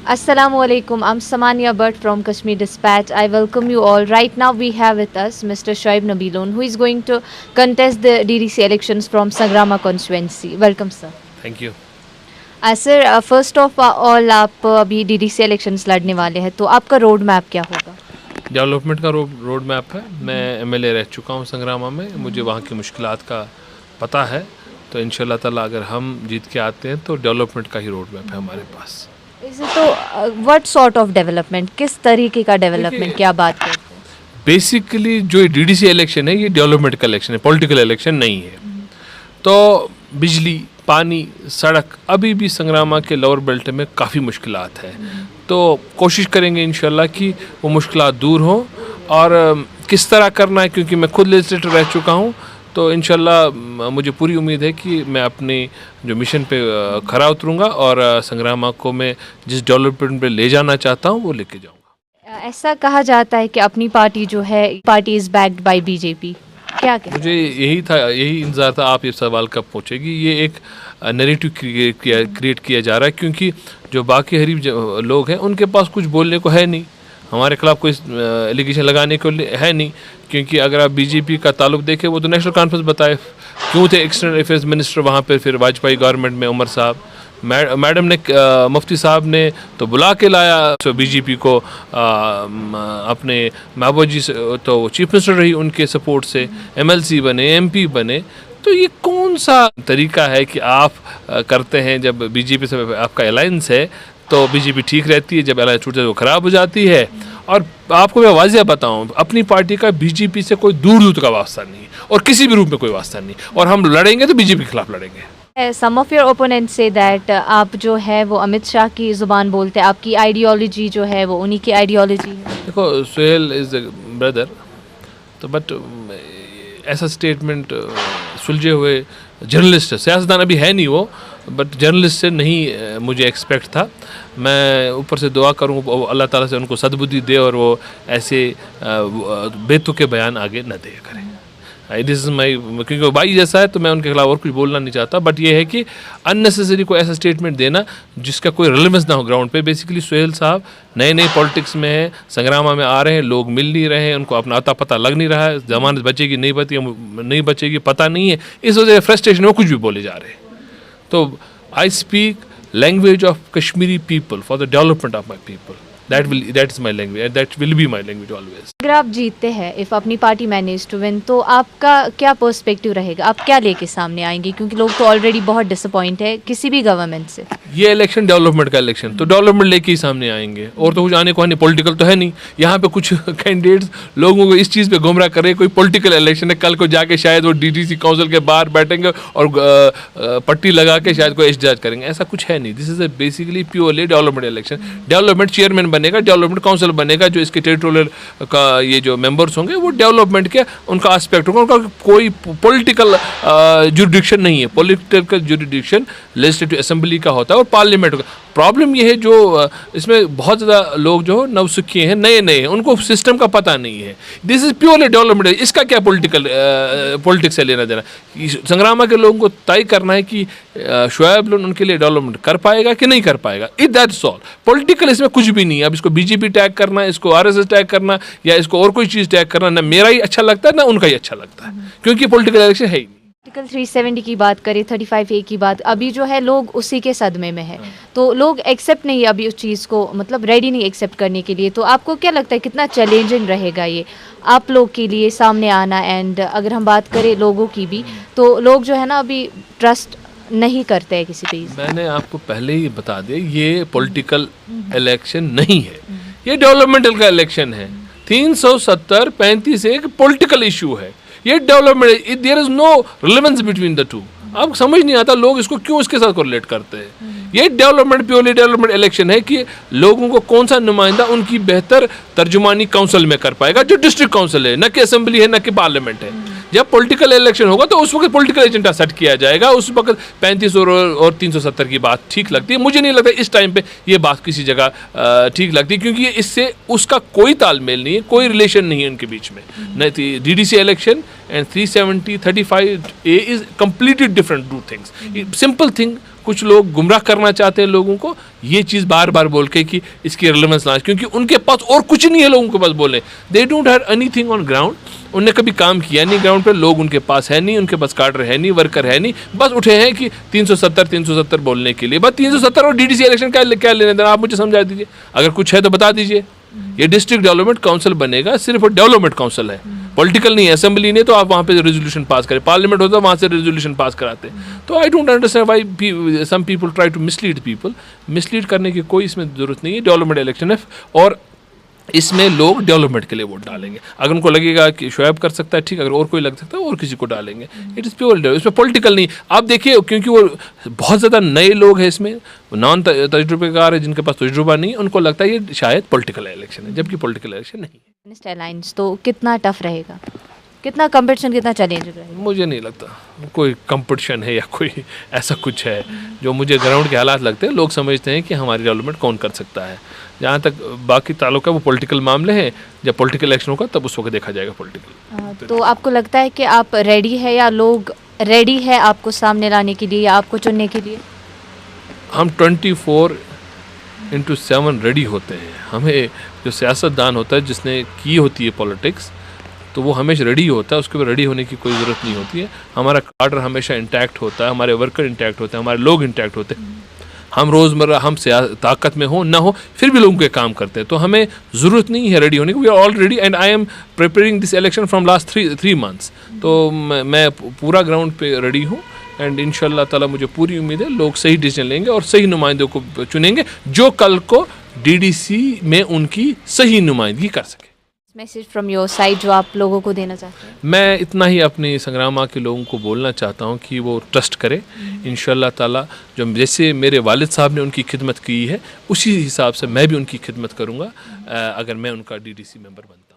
Assalamualaikum. I'm Samania Bhatt from Kashmir Dispatch. I welcome you all. Right now we have with us Mr. Shoaib Nabilon, who is going to contest the DDC elections from Sangrama constituency. Welcome, sir. Thank you. Sir first of all आप अभी DDC elections लड़ने वाले हैं, तो आपका road map क्या होगा? Development का रोड मैप है। मैं एमएलए रह चुका हूँ संग्रामा में, मुझे वहाँ की मुश्किलात का पता है। तो इंशाल्लाह ताला अगर हम जीत के आते हैं तो डेवलपमेंट का ही रोड मैप है हमारे पास। तो व्हाट सॉर्ट ऑफ डेवलपमेंट, किस तरीके का डेवलपमेंट की आप बात करते हैं? बेसिकली जो डीडीसी इलेक्शन है ये डेवलपमेंट का इलेक्शन है, पॉलिटिकल इलेक्शन नहीं है। तो बिजली, पानी, सड़क अभी भी संग्रामा के लोअर बेल्ट में काफ़ी मुश्किलात है। तो कोशिश करेंगे इंशाल्लाह कि वो मुश्किलात दूर हों। और किस तरह करना है, क्योंकि मैं खुद लेजिस्लेटर रह चुका हूँ, तो इंशाल्लाह मुझे पूरी उम्मीद है कि मैं अपने जो मिशन पे खरा उतरूँगा और संग्रामा को मैं जिस डेवलपमेंट पे ले जाना चाहता हूँ वो लेके जाऊँगा। ऐसा कहा जाता है कि अपनी पार्टी जो है, party is backed by BJP, क्या कहते हैं? मुझे यही इंतज़ार था आप ये सवाल कब पूछेगी। ये एक नैरेटिव क्रिएट किया जा रहा है, क्योंकि जो बाकी हरीफ लोग हैं उनके पास कुछ बोलने को है नहीं, हमारे खिलाफ कोई एलिगेशन लगाने को है नहीं। क्योंकि अगर आप बीजेपी का ताल्लुक देखें, वो तो नेशनल कॉन्फ्रेंस बताए क्यों थे एक्सटर्नल अफेयर्स मिनिस्टर वहाँ पर फिर वाजपेयी गवर्नमेंट में उमर साहब, मैडम ने मुफ्ती साहब ने तो बुला के लाया तो बीजेपी को अपने महबूब जी से, तो चीफ मिनिस्टर रही उनके सपोर्ट से, एमएलसी बने, एमपी बने। तो ये कौन सा तरीका है कि आप करते हैं? जब बीजेपी से आपका अलायंस है तो बीजेपी ठीक रहती है, जब अलायंस छूटता है तो ख़राब हो जाती है। और आपको मैं वाज़ेह बताऊं, अपनी पार्टी का बीजेपी से कोई दूर दूर का वास्ता नहीं और किसी भी रूप में कोई वास्ता नहीं, और हम लड़ेंगे तो बीजेपी के खिलाफ लड़ेंगे। सम ऑफ योर ओपोनेंट से दैट आप जो है वो अमित शाह की ज़ुबान बोलते हैं, आपकी आइडियोलॉजी जो है वो उन्हीं की आइडियोलॉजी है। देखो, सुहेल इज़ अ ब्रदर, तो बट ऐसा स्टेटमेंट सुलझे हुए जर्नलिस्ट, सियासतदान अभी है नहीं वो, बट जर्नलिस्ट से नहीं मुझे एक्सपेक्ट था। मैं ऊपर से दुआ करूँ अल्लाह ताला से उनको सद्बुद्धि दे और वो ऐसे बेतुके बयान आगे न दे करें। दिस इज़ माई, क्योंकि वो भाई जैसा है तो मैं उनके खिलाफ और कुछ बोलना नहीं चाहता। बट ये है कि अननेसेसरी कोई ऐसा स्टेटमेंट देना जिसका कोई रिलेवेंस ना हो ग्राउंड पे। बेसिकली सुहेल साहब नए पॉलिटिक्स में है, संग्रामा में आ रहे हैं, लोग मिल नहीं रहे हैं, उनको अपना अता पता लग नहीं रहा है, जमानत बचेगी नहीं बचेगी पता नहीं है, इस वजह से फ्रस्ट्रेशन में कुछ भी बोले जा रहे हैं। तो I speak language of Kashmiri people for the development of my people. that is my language and that will be my language always। अगर आप जीतते हैं, इफ़ अपनी पार्टी मैनेज टू विन, तो आपका क्या पर्सपेक्टिव रहेगा? आप क्या लेके सामने आएंगे? क्योंकि लोग तो ऑलरेडी बहुत डिसअपॉइंट है किसी भी गवर्नमेंट से। ये इलेक्शन डेवलपमेंट का इलेक्शन, तो डेवलपमेंट लेके ही सामने आएंगे, और तो कुछ आने को है नहीं। पॉलिटिकल तो है नहीं यहाँ पे। कुछ कैंडिडेट्स लोगों को इस चीज़ पे गुमराह कर रहे हैं कोई पॉलिटिकल इलेक्शन है, कल को जाके शायद वो डीडीसी काउंसिल के बाहर बैठेंगे और पट्टी लगा के शायद कोई एहतजाज करेंगे। ऐसा कुछ है नहीं। This is a basically purely development election. Development chairman बनेगा, डेवलपमेंट काउंसिल बनेगा, जो इसके टेरिटोरियल का ये जो मेंबर्स होंगे वो डेवलपमेंट के उनका एस्पेक्ट होगा। उनका कोई पॉलिटिकल जुरिडिक्शन नहीं है। पॉलिटिकल जुरिडिक्शन लेजिस्लेटिव असेंबली का होता है और पार्लियामेंट का। प्रॉब्लम ये है जो इसमें बहुत ज़्यादा लोग जो नवसिखिए हैं, नए हैं, उनको सिस्टम का पता नहीं है। This is purely development. इसका क्या पॉलिटिक्स से लेना देना? संग्रामा के लोगों को तय करना है कि शोएब लोन उनके लिए डेवलपमेंट कर पाएगा कि नहीं कर पाएगा। It that's all. पॉलिटिकल इसमें कुछ भी नहीं है। अब इसको बीजेपी टैग करना, इसको आरएसएस टैग करना, या इसको और कोई चीज़ टैग करना, ना मेरा ही अच्छा लगता है ना उनका ही अच्छा लगता है, क्योंकि पॉलिटिकल इलेक्शन है ही नहीं। आर्टिकल 370 की बात करें, 35A की बात, अभी जो है लोग उसी के सदमे में है। तो लोग एक्सेप्ट नहीं अभी उस चीज़ को, मतलब रेडी नहीं एक्सेप्ट करने के लिए। तो आपको क्या लगता है कितना चैलेंजिंग रहेगा ये आप लोग के लिए सामने आना? एंड अगर हम बात करें लोगों की भी, तो लोग जो है ना अभी ट्रस्ट नहीं करते हैं किसी पे। मैंने आपको पहले ही बता दिया, ये पॉलिटिकल इलेक्शन नहीं है, ये डेवलपमेंटल का इलेक्शन है। 370-35 एक पॉलिटिकल इशू है, ये development. There is no relevance between the two. अब समझ नहीं आता लोग इसको क्यों इसके साथ कोरिलेट करते हैं। ये डेवलपमेंट, प्योरली डेवलपमेंट इलेक्शन है कि लोगों को कौन सा नुमाइंदा उनकी बेहतर तर्जुमानी काउंसिल में कर पाएगा, जो डिस्ट्रिक्ट काउंसिल है, न कि असेंबली है, न कि पार्लियामेंट है। जब पॉलिटिकल इलेक्शन होगा तो उस वक्त पॉलिटिकल एजेंडा सेट किया जाएगा। उस वक्त 35 और 370 की बात ठीक लगती है। मुझे नहीं लगता इस टाइम पे ये बात किसी जगह ठीक लगती, क्योंकि इससे उसका कोई तालमेल नहीं है, कोई रिलेशन नहीं है उनके बीच में। नहीं, DDC election and 370, 35A is completely different two things. Simple thing, कुछ लोग गुमराह करना चाहते हैं लोगों को ये चीज़ बार बार बोल के कि इसकी रिलेवेंस ना, क्योंकि उनके पास और कुछ नहीं है लोगों के पास बोले। They don't have anything on ground, उनने कभी काम किया नहीं ग्राउंड पे, लोग उनके पास है नहीं, उनके पास कार्डर है नहीं, वर्कर है नहीं, बस उठे हैं कि 370 बोलने के लिए। बस 370 और डीडीसी इलेक्शन क्या लेने देना, आप मुझे समझा दीजिए। अगर कुछ है तो बता दीजिए। ये डिस्ट्रिक्ट डेवलपमेंट काउंसिल बनेगा, सिर्फ डेवलपमेंट काउंसिल है, पॉलिटिकल नहीं है। असेंबली नहीं, तो आप वहाँ पे रेजोल्यूशन पास करें, पार्लियामेंट होता है वहाँ से रेजोल्यूशन पास कराते। तो I don't understand why some people try to mislead people. Mislead करने की कोई इसमें जरूरत नहीं है। डेवलपमेंट इलेक्शन है और इसमें लोग डेवलपमेंट के लिए वोट डालेंगे। अगर उनको लगेगा कि शुएब कर सकता है ठीक, अगर और कोई लग सकता है और किसी को डालेंगे। इट इज़ प्योर, इसमें पॉलिटिकल नहीं। आप देखिए, क्योंकि वो बहुत ज़्यादा नए लोग हैं इसमें, नॉन तजुर्बेकार है, जिनके पास तजुर्बा नहीं है, उनको लगता है ये शायद पॉलिटिकल इलेक्शन है, जबकि पॉलिटिकल इलेक्शन नहीं है। अलायंस तो कितना टफ रहेगा, कितना कंपटीशन, कितना चैलेंज रहेगा? मुझे नहीं लगता कोई कंपटीशन है या कोई ऐसा कुछ है। जो मुझे ग्राउंड के हालात लगते हैं, लोग समझते हैं कि हमारी डेवलपमेंट कौन कर सकता है। जहाँ तक बाकी ताल्लुक है वो पॉलिटिकल मामले हैं, जब पॉलिटिकल इलेक्शन होगा तब उस वक्त देखा जाएगा पॉलिटिकल। तो आपको लगता है कि आप रेडी है या लोग रेडी है आपको सामने लाने के लिए या आपको चुनने के लिए? हम 24/7 रेडी होते हैं। हमें जो सियासतदान होता है, जिसने की होती है पॉलिटिक्स, तो वो हमेशा रेडी होता है, उसके बाद रेडी होने की कोई ज़रूरत नहीं होती है। हमारा कार्डर हमेशा इंटैक्ट होता है, हमारे वर्कर इंटैक्ट होते हैं, हमारे लोग इंटैक्ट होते हैं। हम रोज़मर्रा हम ताकत में हो ना हो फिर भी लोगों के काम करते हैं, तो हमें ज़रूरत नहीं है रेडी होने की। We are all ready and I am preparing this election from last 3 months। तो मैं पूरा ग्राउंड पे रेडी हूँ एंड इंशाल्लाह ताला मुझे पूरी उम्मीद है लोग सही डिसीजन लेंगे और सही नुमाइंदों को चुनेंगे, जो कल को डीडीसी में उनकी सही नुमाइंदगी कर सके। मैसेज फ्रॉम योर साइड जो आप लोगों को देना चाहते हैं? मैं इतना ही अपनी संग्रामा के लोगों को बोलना चाहता हूँ कि वो ट्रस्ट करें इंशाल्लाह ताला। जो जैसे मेरे वालिद साहब ने उनकी खिदमत की है, उसी हिसाब से मैं भी उनकी खिदमत करूँगा अगर मैं उनका डीडीसी मेंबर बनता हूँ।